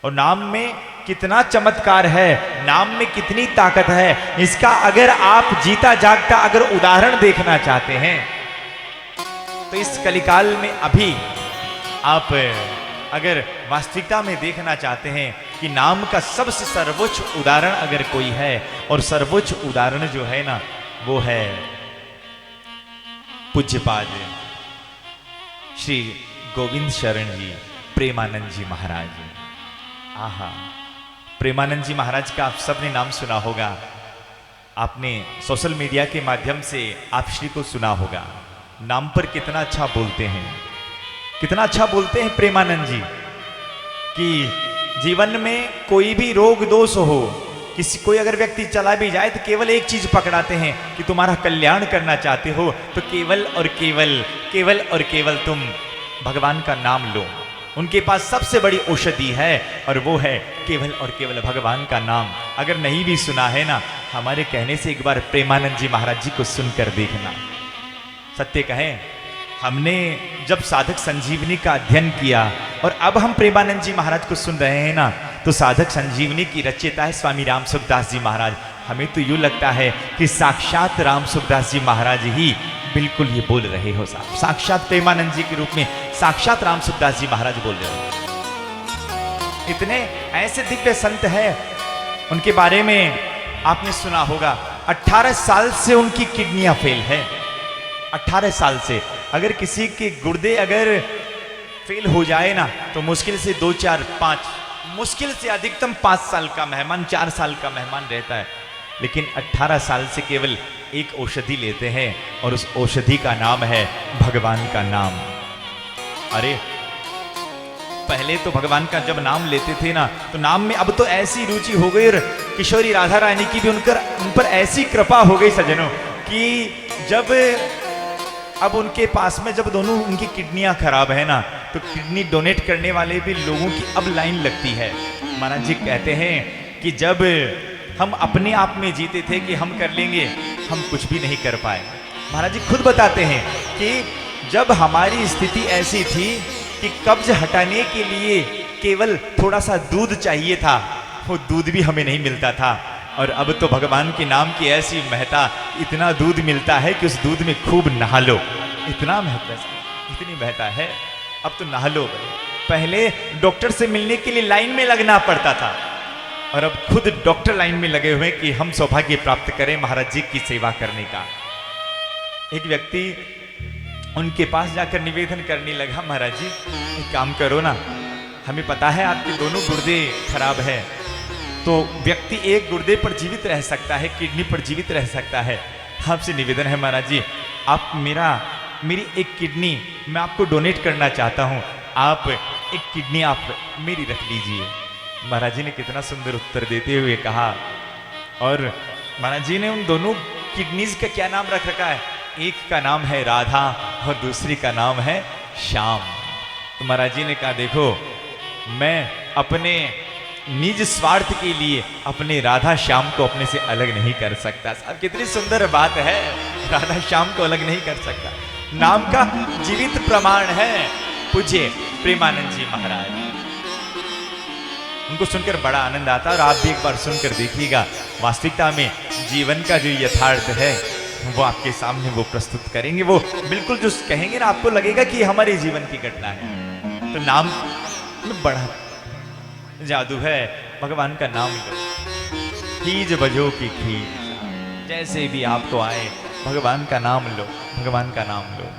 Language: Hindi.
और नाम में कितना चमत्कार है, नाम में कितनी ताकत है, इसका अगर आप जीता जागता अगर उदाहरण देखना चाहते हैं तो इस कलिकाल में अभी आप अगर वास्तविकता में देखना चाहते हैं कि नाम का सबसे सर्वोच्च उदाहरण अगर कोई है, और सर्वोच्च उदाहरण जो है ना वो है पूज्यपाद श्री गोविंद शरण जी प्रेमानंद जी महाराज। आहा, प्रेमानंद जी महाराज का आप सबने नाम सुना होगा, आपने सोशल मीडिया के माध्यम से आप श्री को सुना होगा। नाम पर कितना अच्छा बोलते हैं, कितना अच्छा बोलते हैं प्रेमानंद जी कि जीवन में कोई भी रोग दोष हो, किसी कोई अगर व्यक्ति चला भी जाए तो केवल एक चीज पकड़ाते हैं कि तुम्हारा कल्याण करना चाहते हो तो केवल और केवल केवल और केवल तुम भगवान का नाम लो। उनके पास सबसे बड़ी औषधि है और वो है केवल और केवल भगवान का नाम। अगर नहीं भी सुना है ना, हमारे कहने से एक बार प्रेमानंद जी महाराज जी को सुनकर देखना। सत्य कहें, हमने जब साधक संजीवनी का अध्ययन किया और अब हम प्रेमानंद जी महाराज को सुन रहे हैं ना, तो साधक संजीवनी की रचयिता है स्वामी राम सुखदास जी महाराज। हमें तो यूं लगता है कि साक्षात राम सुखदास जी महाराज ही बिल्कुल ये बोल रहे हो साहब, साक्षात प्रेमानंद जी के रूप में साक्षात राम सुखदास जी महाराज बोल रहे हो। इतने ऐसे दिव्य संत है, उनके बारे में आपने सुना होगा 18 साल से उनकी किडनियां फेल है। 18 साल से अगर किसी के गुर्दे अगर फेल हो जाए ना तो मुश्किल से 2, 4, 5, मुश्किल से अधिकतम 5 साल का मेहमान, 4 साल का मेहमान रहता है, लेकिन 18 साल से केवल एक औषधि लेते हैं और उस औषधि का नाम है भगवान का नाम। अरे पहले तो भगवान का जब नाम लेते थे ना तो नाम में अब तो ऐसी रुचि हो गई, और किशोरी राधा रानी की भी उन पर ऐसी कृपा हो गई सज्जनों कि जब अब उनके पास में जब दोनों उनकी किडनियां खराब है ना तो किडनी डोनेट करने वाले भी लोगों की अब लाइन लगती है। महाराज जी कहते हैं कि जब हम अपने आप में जीते थे कि हम कर लेंगे, हम कुछ भी नहीं कर पाए। महाराज जी खुद बताते हैं कि जब हमारी स्थिति ऐसी थी कि कब्ज हटाने के लिए केवल थोड़ा सा दूध चाहिए था, वो दूध भी हमें नहीं मिलता था, और अब तो भगवान के नाम की ऐसी महत्ता, इतना दूध मिलता है कि उस दूध में खूब नहा लो, इतना महत्व, इतनी महत्ता है, अब तो नहा लो। पहले डॉक्टर से मिलने के लिए लाइन में लगना पड़ता था और अब खुद डॉक्टर लाइन में लगे हुए कि हम सौभाग्य प्राप्त करें महाराज जी की सेवा करने का। एक व्यक्ति उनके पास जाकर निवेदन करने लगा, महाराज जी एक काम करो ना, हमें पता है आपके दोनों गुर्दे खराब है, तो व्यक्ति एक गुर्दे पर जीवित रह सकता है, किडनी पर जीवित रह सकता है। आपसे निवेदन है महाराज जी, आप मेरी एक किडनी मैं आपको डोनेट करना चाहता हूँ, आप एक किडनी आप मेरी रख लीजिए। महाराज जी ने कितना सुंदर उत्तर देते हुए कहा, और महाराज जी ने उन दोनों किडनीज का क्या नाम रख रखा है, एक का नाम है राधा और दूसरी का नाम है श्याम। तो महाराज जी ने कहा देखो, मैं अपने निज स्वार्थ के लिए अपने राधा श्याम को अपने से अलग नहीं कर सकता। साहब कितनी सुंदर बात है, राधा श्याम को अलग नहीं कर सकता। नाम का जीवित प्रमाण है पूज्य प्रेमानंद जी महाराज। उनको सुनकर बड़ा आनंद आता है, और आप भी एक बार सुनकर देखिएगा। वास्तविकता में जीवन का जो यथार्थ है वो आपके सामने वो प्रस्तुत करेंगे, वो बिल्कुल जो कहेंगे ना आपको लगेगा कि हमारे जीवन की घटना है। तो नाम में बड़ा जादू है, भगवान का नाम लो, खीज बजो की खीज, जैसे भी आपको आए भगवान का नाम लो, भगवान का नाम लो।